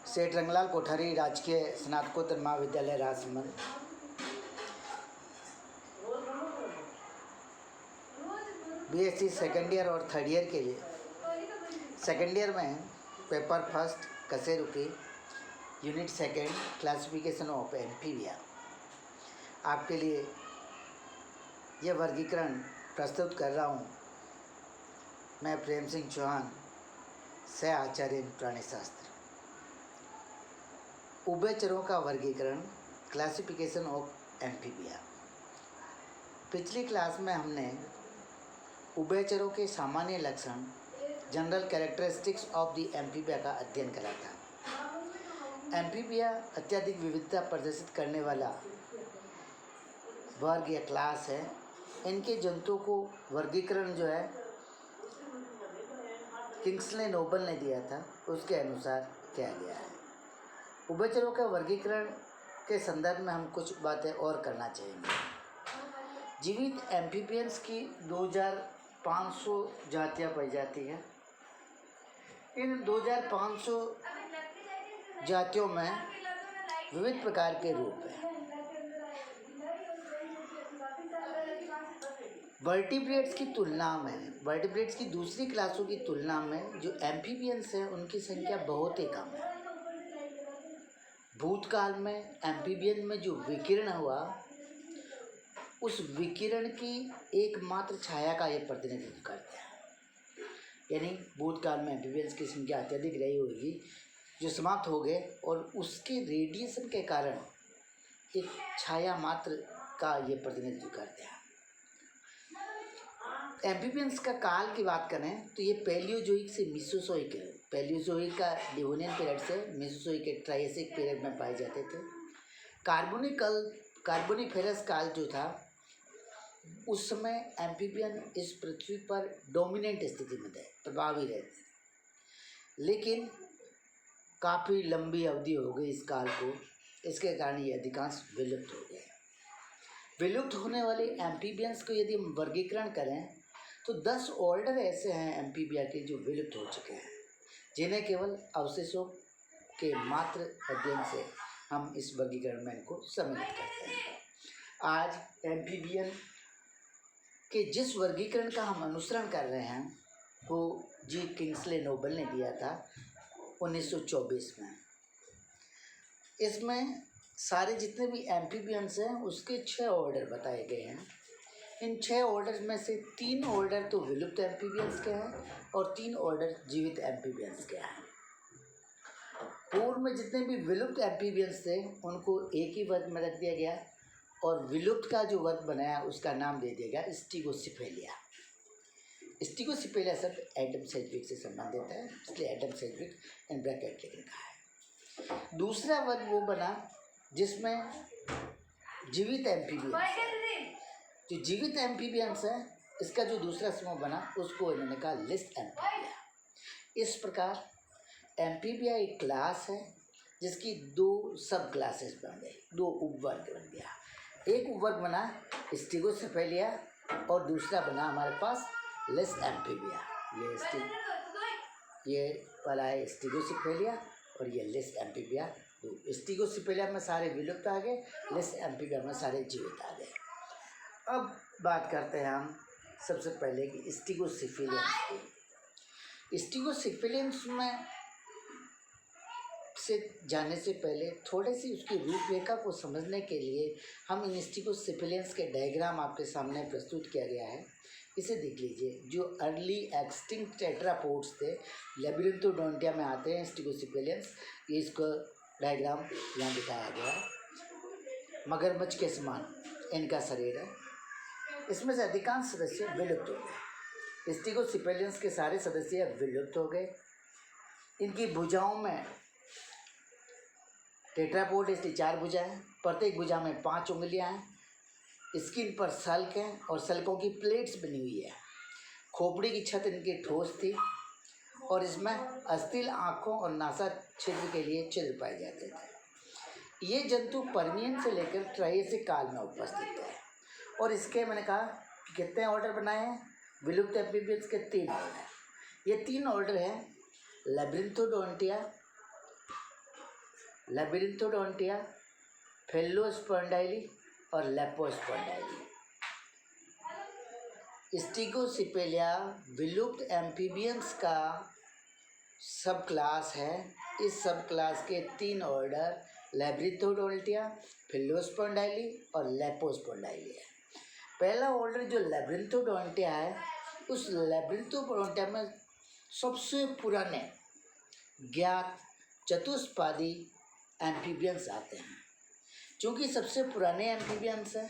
सेठ रंगलाल कोठारी राजकीय स्नातकोत्तर महाविद्यालय राजसमंद। बीएससी सेकेंड ईयर और थर्ड ईयर के लिए सेकेंड ईयर में पेपर फर्स्ट कसेरुकी unit second classification of amphibia आपके लिए यह वर्गीकरण प्रस्तुत कर रहा हूँ। मैं प्रेम सिंह चौहान, सह आचार्य प्राणी शास्त्र। उभयचरों का वर्गीकरण क्लासिफिकेशन ऑफ एम्फीबिया। पिछली क्लास में हमने उभयचरों के सामान्य लक्षण general characteristics of the amphibia का अध्ययन करा था। एम्फीबिया अत्यधिक विविधता प्रदर्शित करने वाला वर्ग या क्लास है। इनके जंतुओं को वर्गीकरण जो है किंग्सले नोबल ने दिया था, उसके अनुसार किया गया है। उभयचरों के वर्गीकरण के संदर्भ में हम कुछ बातें और करना चाहेंगे। जीवित एम्फीबियंस की 2500 जातियाँ पाई जाती हैं। इन 2500 जातियों में विविध प्रकार के रूप हैं। वर्टिब्रेट्स की तुलना में, वर्टिब्रेट्स की दूसरी क्लासों की तुलना में जो एम्फीबियंस हैं उनकी संख्या बहुत ही कम है। भूतकाल में एम्फीबियन में जो विकिरण हुआ, उस विकिरण की एकमात्र छाया का ये प्रतिनिधित्व करते हैं। यानी भूतकाल में एम्फीबियंस की संख्या अत्यधिक रही होगी जो समाप्त हो गए, और उसके रेडिएशन के कारण एक छाया मात्र का ये प्रतिनिधित्व करते हैं। एम्फीबियंस का काल की बात करें तो ये पैलियोजोइक से मीसोजोइक है। पैलियोजोइक का डिवोनियन पीरियड से मीसोजोइक के ट्रायसिक पीरियड में पाए जाते थे। कार्बोनिफेरस काल जो था, उस समय एम्फीबियन इस पृथ्वी पर डोमिनेंट स्थिति में थे, प्रभावी रहते थे। लेकिन काफ़ी लंबी अवधि हो गई इस काल को, इसके कारण ये अधिकांश विलुप्त हो गए। विलुप्त होने वाले एम्फीबियंस को यदि हम वर्गीकरण करें तो 10 ऑर्डर ऐसे हैं एम्फीबिया के जो विलुप्त हो चुके हैं, जिन्हें केवल अवशेषों के मात्र अध्ययन से हम इस वर्गीकरण में इनको सम्मिलित करते हैं। आज एम्फीबियन के जिस वर्गीकरण का हम अनुसरण कर रहे हैं वो जी किंग्सले नोबल ने दिया था 1924 में। इसमें सारे जितने भी एम्फीबियंस हैं उसके 6 ऑर्डर बताए गए हैं। इन 6 ऑर्डर में से 3 ऑर्डर तो विलुप्त एम्फीबियंस के हैं और 3 ऑर्डर जीवित एम्फीबियंस के हैं। पूर्व में जितने भी विलुप्त एम्फीबियंस थे उनको एक ही वर्ग में रख दिया गया, और विलुप्त का जो वर्ग बनाया उसका नाम दे दिया गया स्टिगोसिफेलिया। स्टिगोसिफेलिया शब्द एडम सेडविक से संबंधित है, इसलिए एडम सेडविक इन ब्रैकेट लिख रखा है। दूसरा वर्ग वो बना जिसमें जीवित एम्फीबियंस, जो जीवित एम्फीबियंस है, इसका जो दूसरा समूह बना उसको इन्होंने कहा लिस्ट एम्फीबिया। इस प्रकार एम्फीबिया एक क्लास है जिसकी 2 सब क्लासेस बन गई, 2 उपवर्ग बन गया। एक उपवर्ग बना स्टिगोसिफेलिया और दूसरा बना हमारे पास लिस्ट एम्फीबिया। ये वाला है स्टिगोसिफेलिया और ये लिस्ट एम्फीबिया। स्टिगोसिफेलिया में सारे विलुप्त आ गए, लिस्ट एम्फीबिया में सारे जीवित आ गए। अब बात करते हैं हम सबसे पहले कि स्टिगोसिफेलियंस की। स्टिगोसिफेलियंस में से जाने से पहले थोड़ी सी उसकी रूपरेखा को समझने के लिए हम इन स्टिगोसिफेलियंस के डायग्राम आपके सामने प्रस्तुत किया गया है। इसे देख लीजिए। जो अर्ली एक्सटिंक्ट टेट्रापोड्स थे, लेबिरिंथोडोंटिया में आते हैं स्टिगोसिफेलियंस। ये इसको डायग्राम यहाँ दिखाया गया है। मगरमच्छ के समान इनका शरीर है। इसमें से अधिकांश सदस्य विलुप्त हो गए। स्टिगोसिफेलियंस के सारे सदस्य विलुप्त हो गए। इनकी भुजाओं में टेट्रापोड इसलिए 4 भुजा हैं, प्रत्येक भुजा में 5 उंगलियां हैं। स्किन पर सल्क हैं और सल्कों की प्लेट्स बनी हुई है। खोपड़ी की छत इनकी ठोस थी और इसमें अस्थिल आँखों और नासा छिद्र के लिए छिद्र पाए जाते थे। ये जंतु पर्मियन से लेकर ट्रायसिक काल में उपस्थित है। और इसके मैंने कहा कि कितने ऑर्डर बनाए हैं विलुप्त एम्फीबियंस के? 3 ऑर्डर। ये 3 ऑर्डर हैं लेबिरिंथोडोंटिया, लेबिरिंथोडोंटिया, फेलोस्पोंडाइली और लेपोस्पोंडाइली। स्टिगोसिपेलिया विलुप्त एम्फीबियंस का सब क्लास है। इस सब क्लास के 3 ऑर्डर लेबिरिंथोडोंटिया, फेलोस्पोंडाइली और लेपोस्पोंडाइली है। पहला ऑर्डर जो लेबिरिंथोडोंटिया है, उस लेबिरिंथोडोंटिया में सबसे पुराने ज्ञात चतुष्पादी एम्फीबियंस आते हैं। क्योंकि सबसे पुराने एम्फीबियंस हैं,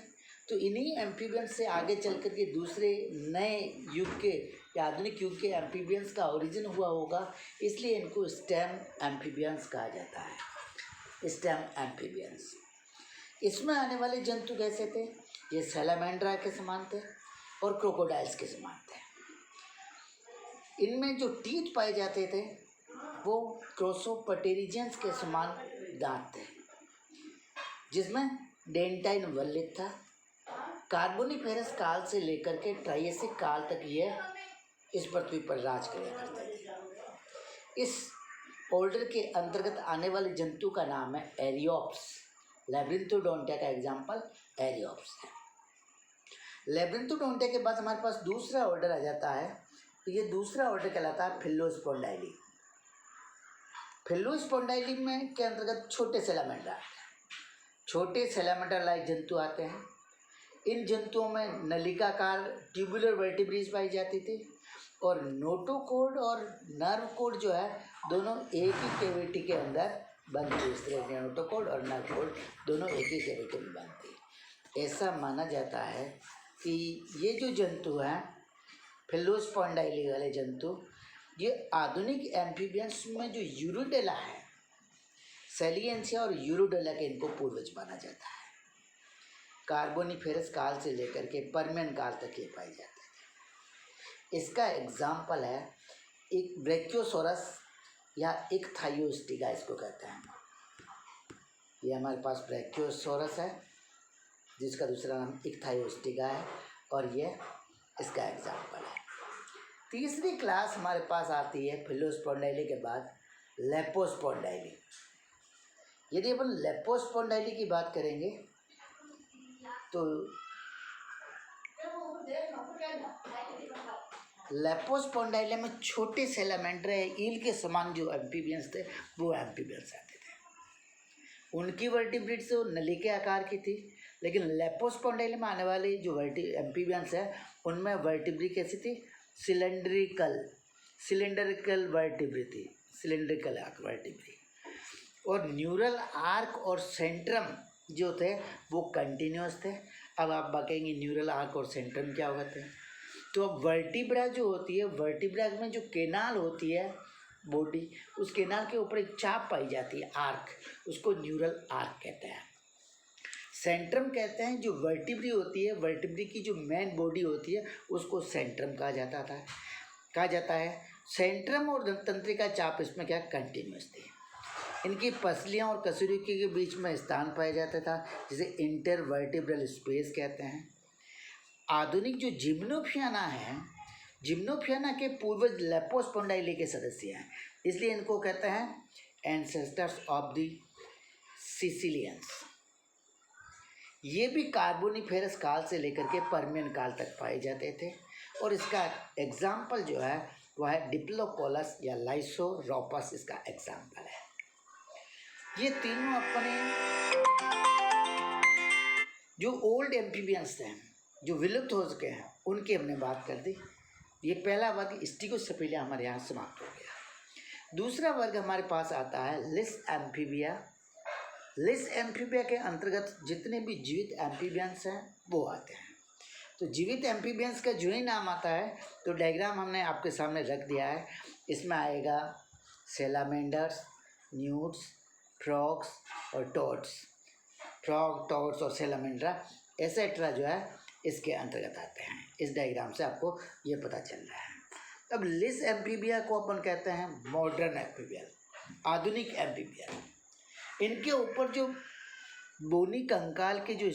तो इन्हीं एम्फीबियंस से आगे चल कर के दूसरे नए युग के या आधुनिक युग के एम्फीबियंस का ओरिजिन हुआ होगा, इसलिए इनको स्टेम एम्फीबियंस कहा जाता है। Stem amphibians. इसमें आने वाले जंतु कैसे थे? ये सैलामेंड्रा के समान थे और क्रोकोडाइल्स के समान थे। इनमें जो टीथ पाए जाते थे वो क्रोसोपटेरिजियंस के समान दांत थे, जिसमें डेंटाइन वल्लित था। कार्बोनिफेरस काल से लेकर के ट्राइएसिक काल तक ये इस पृथ्वी पर राज किया करते थे। इस ऑर्डर के अंतर्गत आने वाले जंतु का नाम है एरियोप्स। लेबिरिंथोडोंटिया का एग्जाम्पल एरियोप्स है। लेबिरिंथोडोंटिया के बाद हमारे पास दूसरा ऑर्डर आ जाता है, तो ये दूसरा ऑर्डर कहलाता है फेलोस्पोंडाइली। फेलोस्पोंडाइली में के अंतर्गत छोटे सैलामेंड्रा आते हैं। छोटे सैलामेंड्रा लाइक जंतु आते हैं। इन जंतुओं में नलिकाकार ट्यूबुलर वर्टिब्रेज पाई जाती थी और नोटोकोड और नर्व कोड जो है दोनों एक ही कैविटी के अंदर बंद थी। इस तरह के नोटोकोड और नर्व कोड दोनों एक ही कैविटी में बंद थी। ऐसा माना जाता है कि ये जो जंतु हैं फेलोस्पोंडाइली वाले जंतु, ये आधुनिक एम्फीबियंस में जो यूरोडेला है, सैलिएंसिया और यूरोडेला के इनको पूर्वज माना जाता है। कार्बोनिफेरस काल से लेकर के पर्मियन काल तक ये पाए जाते थे। इसका एग्जाम्पल है एक ब्रैकियोसोरस या एक थायोस्टिगा, इसको कहते हैं। ये हमारे पास ब्रैकियोसोरस है, जिसका दूसरा नाम इक्थायोस्टिगा है, और ये इसका एग्जाम्पल है। तीसरी क्लास हमारे पास आती है फेलोस्पोंडाइली के बाद लेपोस्पोंडाइली। यदि अपन लेपोस्पोंडाइली की बात करेंगे तो लेपोस्पोंडाइली में छोटे सैलामेंड्रा ईल के समान जो एम्फीबियंस थे वो एम्फीबियंस आते थे। उनकी वर्टिब्रेट्स नली के आकार की थी, लेकिन लेपोस्पोंडाइली में आने वाले जो एम्फीबियंस है उनमें वर्टिब्री कैसी थी? सिलेंडरिकल वर्टिब्री थी, सिलेंड्रिकल वर्टिब्री। और न्यूरल आर्क और सेंट्रम जो थे वो कंटिन्यूस थे। अब आप बकेंगे न्यूरल आर्क और सेंट्रम क्या होते हैं? तो अब वर्टिब्रा जो होती है, वर्टिब्रा में जो केनाल होती है बॉडी, उस केनाल के ऊपर एक चाप पाई जाती है आर्क, उसको न्यूरल आर्क कहते हैं। सेंट्रम कहते हैं जो वर्टिब्री होती है, वर्टिब्री की जो मेन बॉडी होती है उसको सेंट्रम कहा जाता है। सेंट्रम और तंत्रिका चाप इसमें क्या कंटिन्यूस थी। इनकी पसलियाँ और कशेरुकी के बीच में स्थान पाया जाता था, जिसे इंटरवर्टिब्रल स्पेस कहते हैं। आधुनिक जो जिम्नोफियाना है, जिम्नोफियाना के पूर्वज लेपोस्पोंडाइली के सदस्य हैं, इसलिए इनको कहते हैं एंसेस्टर्स ऑफ द सिसिलियंस। ये भी कार्बोनिफेरस काल से लेकर के पर्मियन काल तक पाए जाते थे, और इसका एग्जाम्पल जो है वह है डिप्लोकोलस या लाइसोरोपस, इसका एग्जाम्पल है। ये तीनों अपने जो ओल्ड एम्फीबियंस थे जो विलुप्त हो चुके हैं उनकी हमने बात कर दी। ये पहला वर्ग स्टिगोसिपेलिया हमारे यहाँ समाप्त हो गया। दूसरा वर्ग हमारे पास आता है लिस एम्फीबिया। लिस एम्फीबिया के अंतर्गत जितने भी जीवित एम्फीबियंस हैं वो आते हैं। तो जीवित एम्फीबियंस का जो ही नाम आता है, तो डायग्राम हमने आपके सामने रख दिया है। इसमें आएगा सैलामेंडर्स, न्यूट्स, फ्रॉग्स और टॉड्स। फ्रॉग, टॉड्स और सैलामेंड्रा एसेट्रा जो है इसके अंतर्गत आते हैं। इस डायग्राम से आपको ये पता चल रहा है। अब लिस एम्फीबिया को अपन कहते हैं मॉडर्न एम्फीबिया, आधुनिक एम्फीबिया। इनके ऊपर जो बोनी कंकाल के जो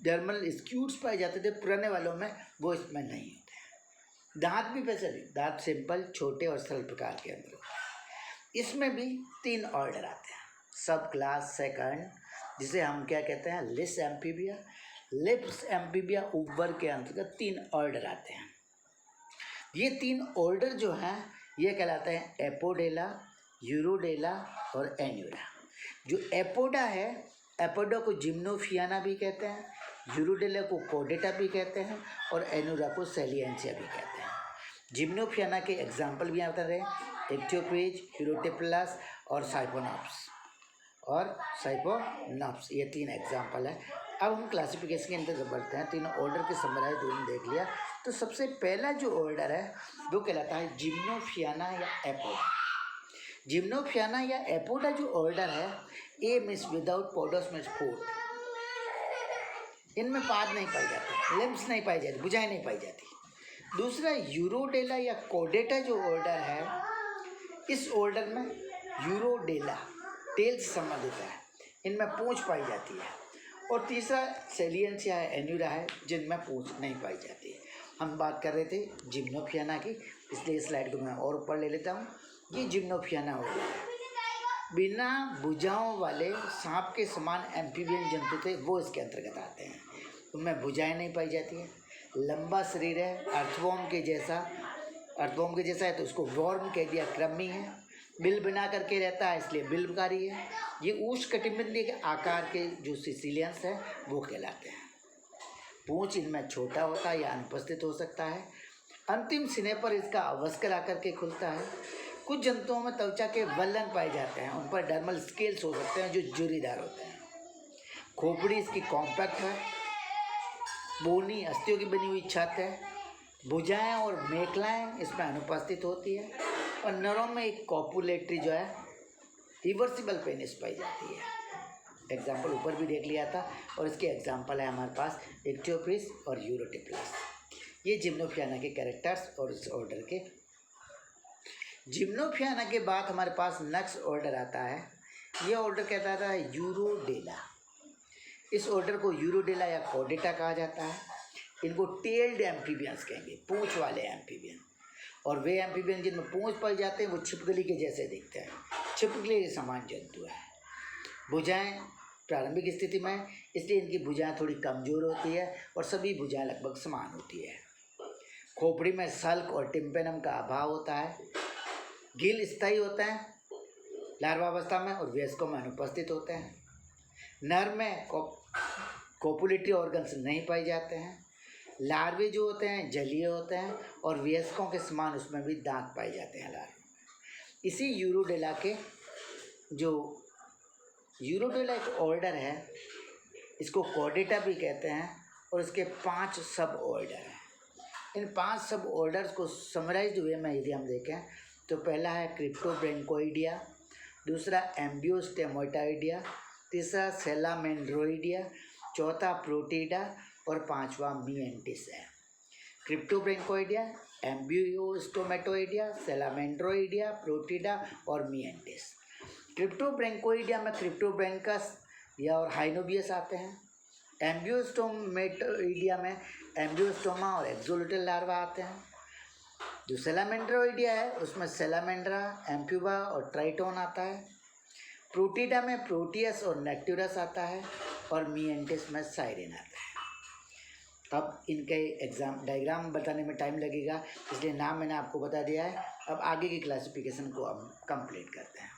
डर्मल स्क्यूट्स पाए जाते थे पुराने वालों में, वो इसमें नहीं होते हैं। दांत भी वैसे नहीं, दांत सिंपल, छोटे और सरल प्रकार के अंदर होते हैं। इसमें भी 3 ऑर्डर आते हैं। सब क्लास सेकंड, जिसे हम क्या कहते हैं, लिस एम्फीबिया। लिप्स एम्फीबिया उपवर्ग के अंतर्गत 3 ऑर्डर आते हैं। ये 3 ऑर्डर जो हैं ये कहलाते हैं एपोडेला, यूरोडेला और एन्यूरा। जो एपोडा है, एपोडा को जिम्नोफियाना भी कहते हैं, यूरोडेला को कोडेटा भी कहते हैं और एन्यूरा को सेलिएंसिया भी कहते हैं। जिम्नोफियाना के एग्जाम्पल भी आता रहे, एक्टियोप्रिज, यूरोटिप्लस और साइपोनॉप्स, ये 3 एग्जाम्पल है। अब हम क्लासिफिकेशन के अंदर बढ़ते हैं। 3 ऑर्डर के समराइज तुमने देख लिया। तो सबसे पहला जो ऑर्डर है वो कहलाता है जिम्नोफियाना या एपोडा। जिम्नोफियाना या एपोडा जो ऑर्डर है, ए मीन्स विदाउट पोडोस मीन्स फूड, इनमें पाद नहीं पाई जाती, लिम्स नहीं पाई जाती, भुजाएं नहीं पाई जाती। दूसरा यूरोडेला या कोडेटा जो ऑर्डर है, इस ऑर्डर में यूरोडेला टेल से संबंधित है, इनमें पूंछ पाई जाती है। और तीसरा सेलिएंसिया है, एन्यूरा है, जिनमें पूंछ नहीं पाई जाती है। हम बात कर रहे थे जिम्नोफियाना की, इसलिए इस स्लाइड को मैं और ऊपर ले लेता हूँ। ये जिम्नोफियाना ऑर्डर है। बिना भुजाओं वाले सांप के समान एम्फीबियन जंतु थे, वो इसके अंतर्गत आते हैं। उनमें भुजाएं नहीं पाई जाती है, लंबा शरीर है, अर्थवॉर्म के जैसा है तो उसको वॉर्म कह दिया, क्रमी है, बिल बना करके रहता है इसलिए बिल्वकारी है। ये उष्णकटिबंधीय के आकार के जो सिसिलियंस है वो कहलाते हैं। पूंछ इनमें छोटा होता है या अनुपस्थित हो सकता है। अंतिम सिने पर इसका अवस्कर आकर के खुलता है। कुछ जंतुओं में त्वचा के वल्लन पाए जाते हैं, उन पर डर्मल स्केल्स हो सकते हैं जो जुरीदार होते हैं। खोपड़ी इसकी कॉम्पैक्ट है, बोनी अस्थियों की बनी हुई छत है। भुजाएं और मेखलाएं इसमें अनुपस्थित होती है और नरों में एक कॉपुलेटरी जो है रिवर्सिबल पेनिस पाई जाती है। एग्जाम्पल ऊपर भी देख लिया था और इसके एग्जाम्पल है हमारे पास एक्टियोप्रिस और यूरोटिप्लस। ये जिम्नोफियाना के कैरेक्टर्स और इस ऑर्डर के। जिम्नोफियाना के बाद हमारे पास नेक्स्ट ऑर्डर आता है। ये ऑर्डर कहता था यूरोडेला। इस ऑर्डर को यूरोडेला या कोडेटा कहा जाता है। इनको टेल्ड एम्फीबियंस कहेंगे, पूंछ वाले एम्फीबियन। और वे एम्फीबियन जिनमें पूंछ पाई जाते हैं वो छिपकली के जैसे दिखते हैं, छिपकली के समान जंतु है। भुजाएं प्रारंभिक स्थिति में, इसलिए इनकी भुजाएं थोड़ी कमज़ोर होती है और सभी भुजाएं लगभग समान होती है। खोपड़ी में सल्क और टिम्पेनम का अभाव होता है। गिल स्थायी होते हैं लार्वावस्था में और वयस्कों में अनुपस्थित होते हैं। नर में कोपुलेटरी ऑर्गन्स नहीं पाए जाते हैं। लार्वे जो होते हैं जलीय होते हैं और वयस्कों के समान उसमें भी दांत पाए जाते हैं लार्वे में। इसी यूरोडेला के जो यूरोडेला एक ऑर्डर है, इसको कोडेटा भी कहते हैं और इसके 5 सब ऑर्डर हैं। इन 5 सब ऑर्डर्स को समराइज्ड हुए में यदि हम देखें तो पहला है क्रिप्टोब्रेंकोइडिया, दूसरा एम्ब्रियोस्टेमोटाइडिया, तीसरा सेलामेंड्रोइडिया, चौथा प्रोटीडा और 5वां मिएंटिस है। क्रिप्टोब्रेंकोइडिया, एम्ब्रियोस्टोमेटोइडिया, सेलामेंड्रोइडिया, प्रोटीडा और मिएंटिस। क्रिप्टोब्रेंकोइडिया में क्रिप्टोब्रेंकस या और हाइनोबियस आते हैं। एम्ब्रियोस्टोमेटोइडिया में एम्ब्रियोस्टोमा और एक्सोलिटल लार्वा आते हैं। जो सेलामेंड्रोइडिया है उसमें सेलामेंड्रा, एम्फ्यूबा और ट्राइटोन आता है। प्रोटीडा में प्रोटियस और नेक्टुरस आता है और मिएंटिस में साइरिन आता है। अब इनके एग्जाम डायग्राम बताने में टाइम लगेगा, इसलिए नाम मैंने आपको बता दिया है। अब आगे की क्लासिफिकेशन को हम कंप्लीट करते हैं।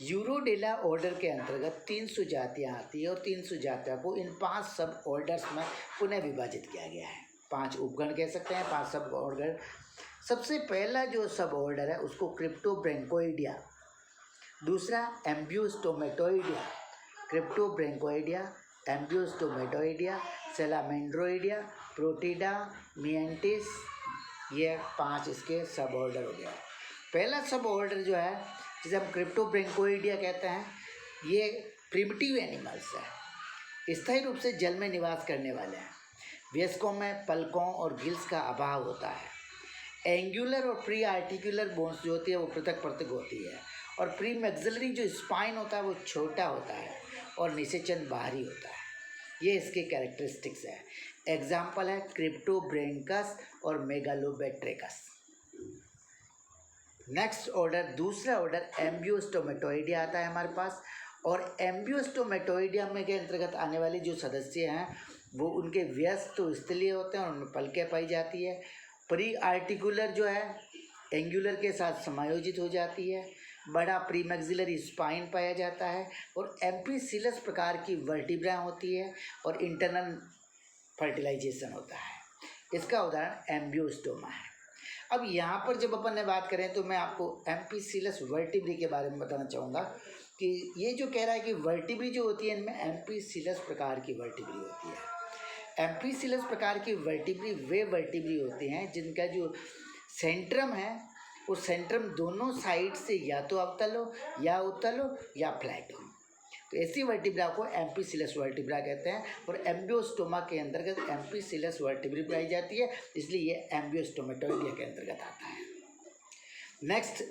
यूरोडेला ऑर्डर के अंतर्गत 300 जातियाँ आती है और 300 जातियों को इन 5 सब ऑर्डर्स में पुनः विभाजित किया गया है। 5 उपगण कह सकते हैं, 5 सब ऑर्डर। सबसे पहला जो सब ऑर्डर है उसको क्रिप्टोब्रेंकोइडिया, दूसरा एम्ब्रियोस्टोमेटोइडिया, क्रिप्टोब्रेंकोइडिया, एम्ब्रियोस्टोमेटोइडिया, सेलामेंड्रोइडिया, प्रोटीडा, मिएंटिस, ये 5 इसके सब ऑर्डर हो गया। पहला सब ऑर्डर जो है जिसे हम क्रिप्टोब्रेंकोइडिया कहते हैं, ये प्रिमिटिव एनिमल्स है, स्थायी रूप से जल में निवास करने वाले हैं। वयस्कों में पलकों और गिल्स का अभाव होता है। एंगुलर और प्री आर्टिकुलर बोन्स जो होती है वो पृथक पृथक होती है और प्री मैक्सिलरी जो स्पाइन होता है वो छोटा होता है और निषेचन बाहरी होता है। ये इसके कैरेक्टरिस्टिक्स है। एग्जाम्पल है क्रिप्टोब्रेंकस और मेगालोबैट्रिकस। नेक्स्ट ऑर्डर, दूसरा ऑर्डर एम्ब्यूस्टोमेटोइडिया आता है हमारे पास। और एम्ब्यूस्टोमेटोइडिया में के अंतर्गत आने वाले जो सदस्य हैं वो उनके व्यस्क तो स्थलीय होते हैं और उनमें पलकें पाई जाती है। प्री आर्टिकुलर जो है एंगुलर के साथ समायोजित हो जाती है। बड़ा प्री मैक्सिलरी स्पाइन पाया जाता है और एम्फिसिलस प्रकार की वर्टिब्रा होती है और इंटरनल फर्टिलाइजेशन होता है। इसका उदाहरण एम्ब्यूस्टोमा है। अब यहाँ पर जब अपन ने बात करें तो मैं आपको एम्फिसिलस वर्टिब्री के बारे में बताना चाहूँगा कि ये जो कह रहा है कि वर्टिब्री जो होती है इनमें एम्फिसिलस प्रकार की वर्टिब्री होती है। एम्फिसिलस प्रकार की वर्टिब्री वे वर्टिब्री होते हैं जिनका जो सेंट्रम है वो सेंट्रम दोनों साइड से या तो अवतल हो या उत्तल हो या फ्लैट हो, तो ऐसी वर्टिब्रा को एम्फिसिलस वर्टिब्रा कहते हैं। और एम्ब्यूस्टोमा के अंतर्गत एम्फिसिलस वर्टिब्री पाई जाती है, इसलिए ये एम्ब्यूस्टोमेटोइडिया के अंतर्गत आता है। नेक्स्ट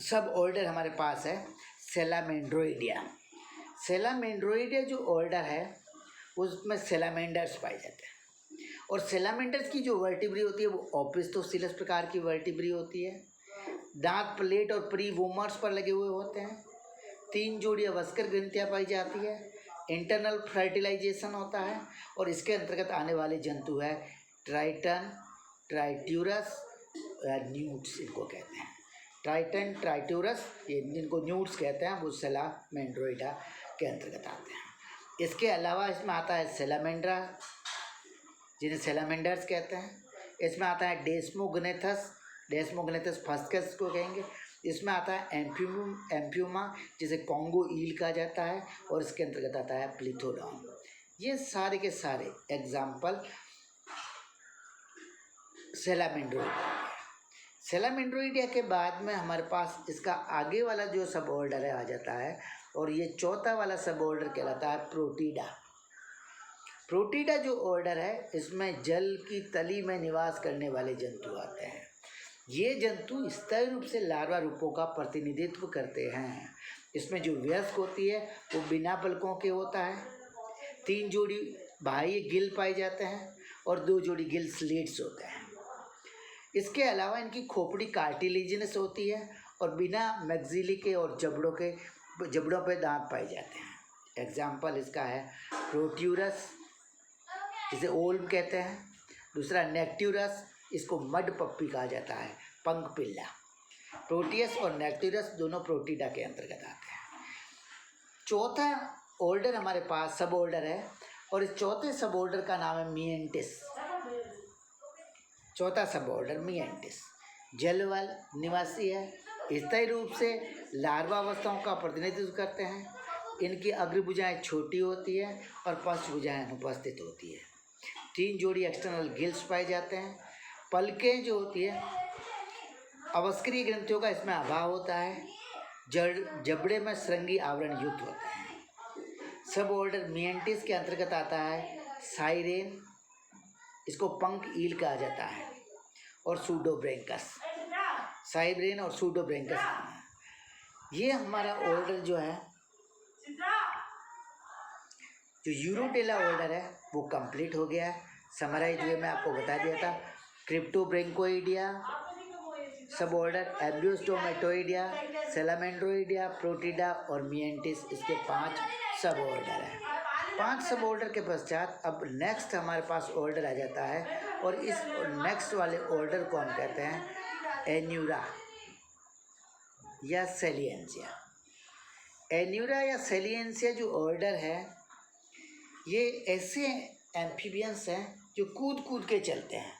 सब ऑर्डर हमारे पास है सैलामेंड्रोइडिया। सैलामेंड्रोइडिया जो ऑर्डर है उसमें सैलामेंडर्स पाए जाते हैं और सैलामेंडर्स की जो वर्टिब्री होती है वो ओपिस्थोसिलस प्रकार की वर्टिब्री होती है। दांत प्लेट और प्री वोमर्स पर लगे हुए होते हैं। 3 जोड़ी अवस्कर ग्रंथियाँ पाई जाती है। इंटरनल फर्टिलाइजेशन होता है और इसके अंतर्गत आने वाले जंतु है ट्राइटन, ट्राइट्यूरस या न्यूट्स इनको कहते हैं। ट्राइटन, ट्राइट्यूरस ये जिनको न्यूट्स कहते हैं वो सैलामेंड्रोइडा के अंतर्गत आते हैं। इसके अलावा इसमें आता है सैलामेंड्रा जिन्हें सैलामेंडर्स कहते हैं। इसमें आता है डेस्मोग्नेथस, डेस्मोग्नेथस फस्कस को कहेंगे। इसमें आता है एम्फ्यूमा जिसे कॉन्गो ईल कहा जाता है और इसके अंतर्गत आता है प्लिथोडॉन। ये सारे के सारे एग्जाम्पल सैलामेंड्रोइडिया। सैलामेंड्रोइडिया के बाद में हमारे पास इसका आगे वाला जो सब ऑर्डर है आ जाता है और ये चौथा वाला सब ऑर्डर कहलाता है प्रोटीडा। प्रोटीडा जो ऑर्डर है इसमें जल की तली में निवास करने वाले जंतु आते हैं। ये जंतु स्थायी रूप से लार्वा रूपों का प्रतिनिधित्व करते हैं। इसमें जो वयस्क होती है वो बिना पलकों के होता है। 3 जोड़ी बाह्य गिल पाए जाते हैं और 2 जोड़ी गिल स्लिट्स होते हैं। इसके अलावा इनकी खोपड़ी कार्टिलेजिनस होती है और बिना मैक्सिली के और जबड़ों पे दांत पाए जाते हैं। एग्जाम्पल इसका है प्रोट्यूरस जिसे ओल्म कहते हैं। दूसरा नेक्ट्यूरस, इसको मड पप्पी कहा जाता है, पंख पिल्ला। प्रोटियस और नेक्ट्यूरस दोनों प्रोटीडा के अंतर्गत आते हैं। चौथा ऑर्डर हमारे पास सब ऑर्डर है और इस चौथे सब ऑर्डर का नाम है मिएंटिस। चौथा सब ऑर्डर मिएंटिस जलवल निवासी है। स्थायी रूप से लार्वा अवस्थाओं का प्रतिनिधित्व करते हैं। इनकी अग्रभुजाएं छोटी होती है और पश्चभुजाएं अनुपस्थित होती है। 3 जोड़ी एक्सटर्नल गिल्स पाए जाते हैं। पलकें जो होती है अवस्क्रीय ग्रंथियों का इसमें अभाव होता है। जबड़े में श्रृंगी आवरण युक्त होते हैं। सब ऑर्डर मिएंटिस के अंतर्गत आता है साइरेन, इसको पंख ईल कहा जाता है, और सूडोब्रेंकस, साइब्रेन और सूडोब्रेंकस। ये हमारा ऑर्डर जो है जो यूरोटेला ऑर्डर है वो कंप्लीट हो गया है। समराइज वे में आपको बता दिया था। क्रिप्टोब्रेंकोइडिया सब ऑर्डर, एम्ब्यूस्टोमेटोइडिया, सैलामेंड्रोइडिया, प्रोटीडा और मिएंटिस, इसके 5 सब ऑर्डर हैं। 5 सब ऑर्डर के पश्चात अब नेक्स्ट हमारे पास ऑर्डर आ जाता है और इस नेक्स्ट वाले ऑर्डर को हम कहते हैं एन्यूरा या सेलिएंसिया। एन्यूरा या सेलिएंसिया जो ऑर्डर है ये ऐसे एम्फीबियंस हैं जो कूद कूद के चलते हैं।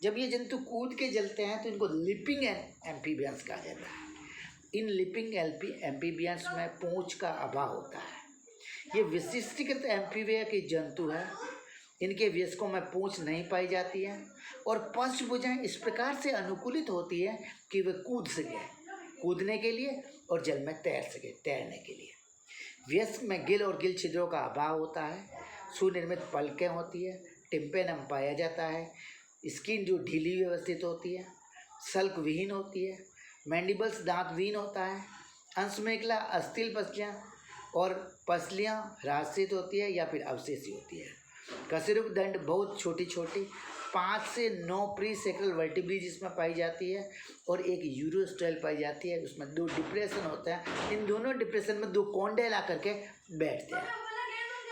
जब ये जंतु कूद के चलते हैं तो इनको लिपिंग एम्फीबियंस कहा जाता है। इन लिपिंग एम्फीबियंस में पूंछ का अभाव होता है। ये विशिष्टीकृत एम्फीबिया के जंतु हैं। इनके वयस्कों में पूंछ नहीं पाई जाती है और पश्चभुजाएं इस प्रकार से अनुकूलित होती है कि वे कूद सके, कूदने के लिए और जल में तैर सके, तैरने के लिए। वयस्क में गिल और गिल छिद्रों का अभाव होता है। सुनिर्मित पलकें होती है। टिम्पेनम पाया जाता है। स्किन जो ढीली व्यवस्थित होती है। सल्क विहीन होती है। मैंडिबल्स दांत विहीन होता है। अंश मेखला अस्थिल पसलियाँ और पसलियाँ ह्रासित होती है या फिर अवशेषी होती है। कशेरुक दंड बहुत छोटी छोटी 5 से 9 प्री सेक्रल वर्टिब्री जिसमें पाई जाती है और एक यूरोस्टाइल पाई जाती है। उसमें 2 डिप्रेशन होते हैं। इन दोनों डिप्रेशन में 2 कॉन्डाइल आकर के बैठते हैं।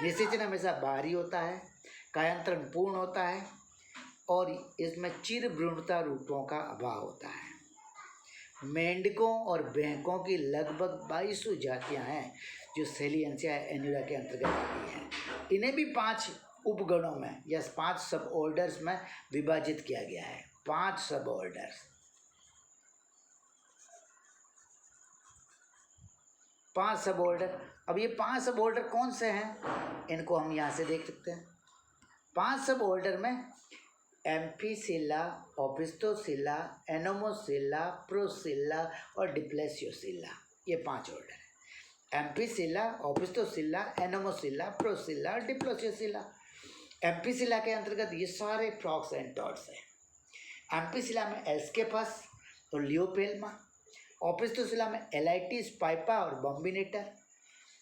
निषेचन हमेशा बाहरी होता है, कायांतरण पूर्ण होता है और इसमें चिर भ्रूणता रूपों का अभाव होता है। मेंढकों और बैंकों की लगभग 2200 जातियां हैं जो सेलियंसिया एन्यूरा के अंतर्गत आती हैं। इन्हें भी 5 उपगणों में या 5 सब ऑर्डर्स में विभाजित किया गया है। 5 सब ऑर्डर्स, 5 सब ऑर्डर। अब ये 5 सब ऑर्डर कौन से हैं, इनको हम यहाँ से देख सकते हैं। 5 सब ऑर्डर में एम्फीसिला, ओपिस्टोसिला, एनोमोसिला, प्रोसिला और डिप्लेसियोसिला, ये 5 ऑर्डर है। एम्फीसिला, ओपिस्टोसिला, एनोमोसिला, प्रोसिला और डिप्लेसियोसिला। एम्फीसिला के अंतर्गत ये सारे फ्रॉग्स एंड टॉड्स हैं। एम्फीसिला में एस्केपस और लियोपेल्मा, ओपिस्टोसिला में एलाइटिस, पाइपा और बॉम्बिनेटर,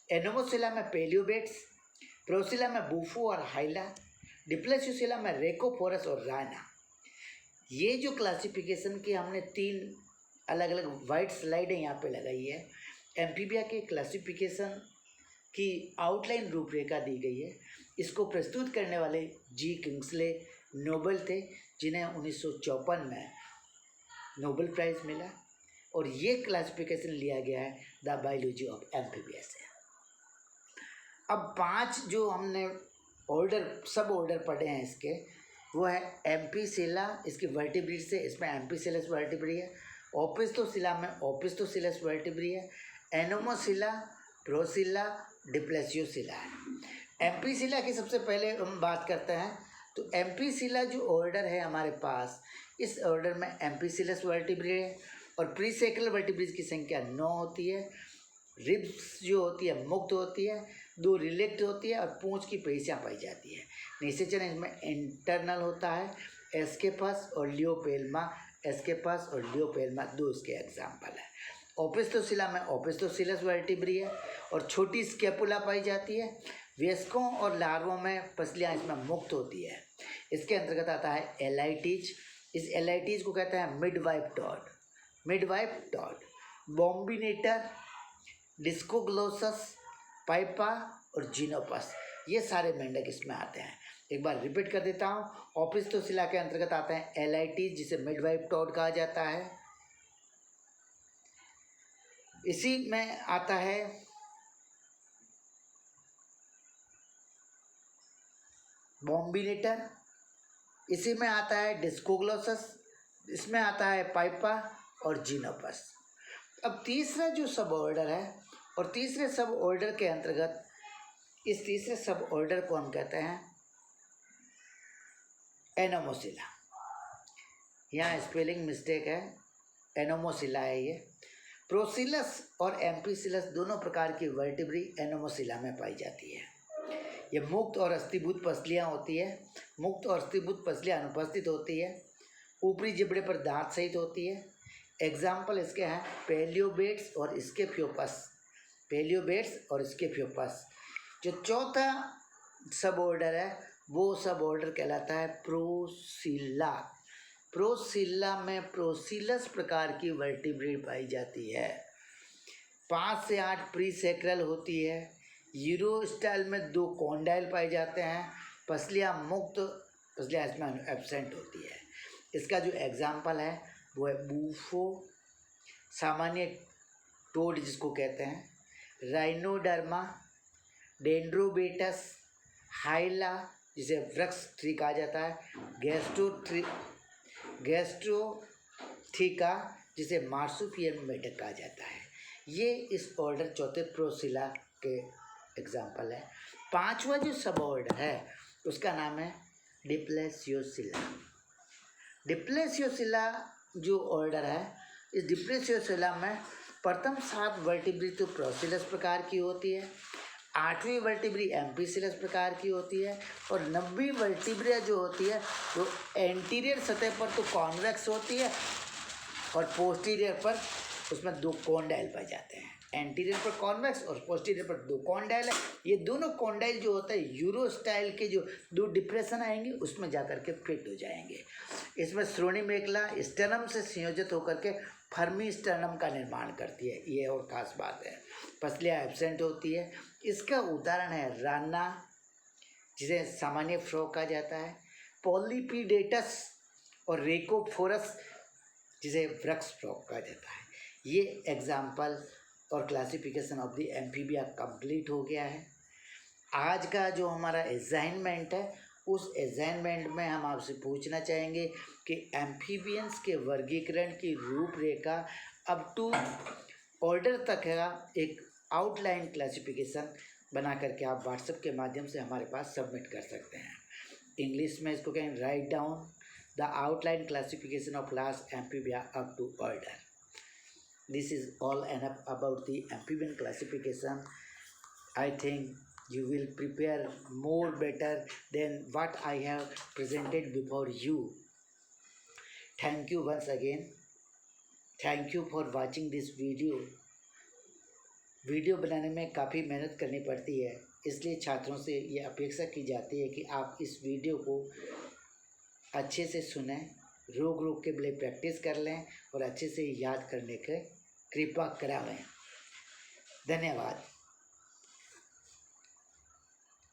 एनोमोसिला में पेलियोबेट्स, प्रोसिला में बूफो और हाइला, डिप्लेसियोसिला में रेकोफोरस और राना। ये जो क्लासिफिकेशन की हमने 3 अलग अलग वाइट स्लाइडें यहाँ पे लगाई है, एम्फीबिया के क्लासिफिकेशन की आउटलाइन रूपरेखा दी गई है। इसको प्रस्तुत करने वाले जी किंग्सले नोबेल थे, जिन्हें 1954 में नोबेल प्राइज़ मिला और ये क्लासिफिकेशन लिया गया है द बायोलॉजी ऑफ एम्फीबिया से। अब 5 जो हमने ऑर्डर सब ऑर्डर पढ़े हैं इसके, वो है एम्फीसिला, इसकी वर्टिब्री से इसमें एम्फीसिलस वर्टिब्री है। ओपिस्टोसिला में ओपिस्टोसिलस वर्टिब्री है। एनोमोसिला, प्रोसिला, डिप्लेसियोसिला है। एम्फीसिला की सबसे पहले हम बात करते हैं तो एम्फीसिला जो ऑर्डर है हमारे पास, इस ऑर्डर में एम्फीसिलस वर्टिब्री है और प्रीसेक्रल वर्टिब्रीज की संख्या 9 होती है। रिब्स जो होती है मुक्त होती है, 2 रिलेक्ट होती है और पूंछ की पेशियाँ पाई जाती है। निषेचन इसमें इंटरनल होता है। एस्केपस और लियोपेल्मा, एस्केपस और लियोपेल्मा 2 इसके एग्जाम्पल है। ओपिस्टोसिला में ओपिस्टोसिलस वर्टिब्री है और छोटी स्केपुला पाई जाती है। वयस्कों और लार्वों में पसलियाँ इसमें मुक्त होती है। इसके अंतर्गत आता है एलाइटीज। इस एलाइटीज को कहते हैं मिडवाइफ टॉड, मिडवाइफ टॉड, बॉम्बिनेटर, डिस्कोग्लोसस, पाइपा और जीनोपस, ये सारे मेंढक इसमें आते हैं। एक बार रिपीट कर देता हूँ। ओपिस्टोसिला के अंतर्गत आते हैं एलाइटीज, जिसे मिडवाइफ टॉड कहा जाता है। इसी में आता है बॉम्बिनेटर, इसी में आता है डिस्कोग्लोसस, इसमें आता है पाइपा और जीनोपस। अब तीसरा जो सब ऑर्डर है और तीसरे सब ऑर्डर के अंतर्गत, इस तीसरे सब ऑर्डर को हम कहते हैं एनोमोसिला। यहाँ स्पेलिंग मिस्टेक है, एनोमोसिला है ये। प्रोसिलस और एम्फीसिलस दोनों प्रकार की वर्टिब्री एनोमोसिला में पाई जाती है। ये मुक्त और अस्थीभूत पसलियाँ होती है। मुक्त और अस्थीभूत पसलियाँ अनुपस्थित होती है। ऊपरी जिब्ड़े पर दांत सहित होती है। एग्जाम्पल इसके हैं पेलियोबेट्स और स्केफियोपस, पेलियोबेट्स और स्केफियोपस। जो चौथा सब ऑर्डर है वो सब ऑर्डर कहलाता है प्रोसिला। प्रोसिला में प्रोसिलस प्रकार की वर्टिब्री पाई जाती है। 5 से 8 प्रीसेक्रल होती है। यूरोस्टाइल में 2 कॉन्डाइल पाए जाते हैं। पसलियाँ मुक्त, पसलियाँ इसमें एब्सेंट होती है। इसका जो एग्जाम्पल है वो है बूफो, सामान्य टोड जिसको कहते हैं, राइनोडर्मा, डेंड्रोबेटस, हाइला जिसे वृक्ष ट्री कहा जाता है, गैस्ट्रोथीका जिसे मार्सुपियन मेढक कहा जाता है। ये इस ऑर्डर चौथे प्रोसिला के एग्जाम्पल है। 5वां जो सब ऑर्डर है उसका नाम है डिप्लेसियोसिला। डिप्लेसियोसिला जो ऑर्डर है, इस डिप्लेसियोसिला में प्रथम 7 वर्टिब्री तो प्रोसिलस प्रकार की होती है, 8वीं वर्टिब्री एम्फीसिलस प्रकार की होती है और 90वीं वर्टिब्रिया जो होती है वो एंटीरियर सतह पर तो कॉन्वेक्स होती है और पोस्टीरियर पर उसमें 2 कॉन्डाइल पाए जाते हैं, एंटीरियर पर कॉन्वेक्स और पोस्टीरियर पर 2 कॉन्डाइल है। ये दोनों कॉन्डाइल जो होता है यूरो स्टाइल के जो 2 डिप्रेशन आएंगे उसमें जाकर के फिट हो जाएंगे। इसमें श्रोणि मेखला स्टर्नम से संयोजित होकर के फर्मी स्टर्नम का निर्माण करती है, ये और ख़ास बात है। पसलियाँ एब्सेंट होती है। इसका उदाहरण है राना, जिसे सामान्य फ्रॉग कहा जाता है, पॉलीपीडेटस और रेकोफोरस, जिसे वृक्ष फ्रॉग कहा जाता है। ये एग्जाम्पल और classification of the amphibia complete हो गया है। आज का जो हमारा असाइनमेंट है उस असाइनमेंट में हम आपसे पूछना चाहेंगे कि एम्फीबियंस के वर्गीकरण की रूपरेखा अप टू ऑर्डर तक का एक आउटलाइन क्लासिफिकेशन बना करके आप व्हाट्सएप के माध्यम से हमारे पास सबमिट कर सकते हैं। इंग्लिश में इसको कहें write down the outline classification of class amphibia up to order. This is all enough about the amphibian classification. I think you will prepare more better than what I have presented before you. Thank you once again. Thank you for watching this video. Video बनाने में काफ़ी मेहनत करनी पड़ती है, इसलिए छात्रों से ये अपेक्षा की जाती है कि आप इस वीडियो को अच्छे से सुनें, रोक के लिए प्रैक्टिस कर लें और अच्छे से याद करने के कृपा करावें। धन्यवाद।